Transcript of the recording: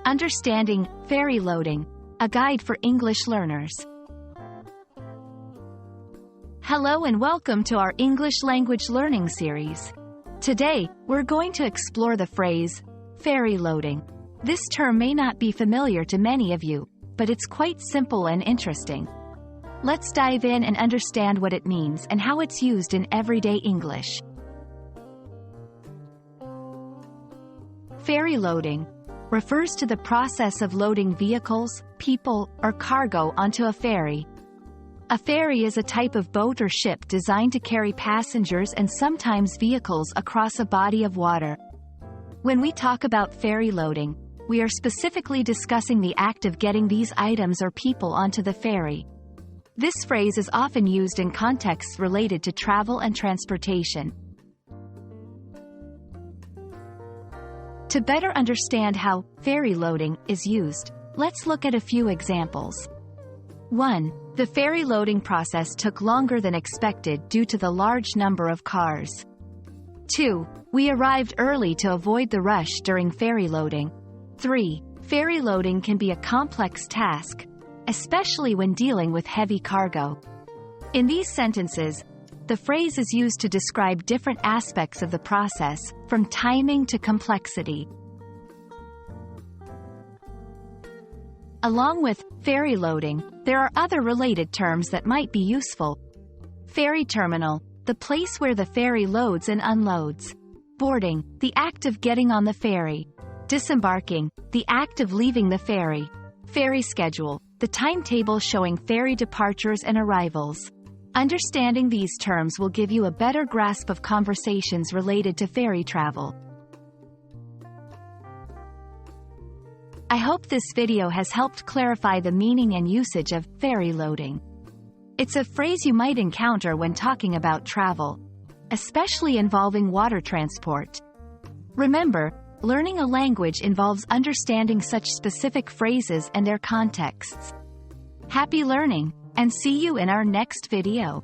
Understanding ferry loading, a guide for English learners. Hello and welcome to our English language learning series. Today, we're going to explore the phrase, ferry loading. This term may not be familiar to many of you, but it's quite simple and interesting. Let's dive in and understand what it means and how it's used in everyday English. Ferry loading refers to the process of loading vehicles, people, or cargo onto a ferry. A ferry is a type of boat or ship designed to carry passengers and sometimes vehicles across a body of water. When we talk about ferry loading, we are specifically discussing the act of getting these items or people onto the ferry. This phrase is often used in contexts related to travel and transportation. To better understand how ferry loading is used, let's look at a few examples. 1. The ferry loading process took longer than expected due to the large number of cars. 2. We arrived early to avoid the rush during ferry loading. 3. Ferry loading can be a complex task, especially when dealing with heavy cargo. In these sentences, the phrase is used to describe different aspects of the process, from timing to complexity. Along with ferry loading, there are other related terms that might be useful. Ferry terminal, the place where the ferry loads and unloads. Boarding, the act of getting on the ferry. Disembarking, the act of leaving the ferry. Ferry schedule, the timetable showing ferry departures and arrivals. Understanding these terms will give you a better grasp of conversations related to ferry travel. I hope this video has helped clarify the meaning and usage of ferry loading. It's a phrase you might encounter when talking about travel, especially involving water transport. Remember, learning a language involves understanding such specific phrases and their contexts. Happy learning, and see you in our next video.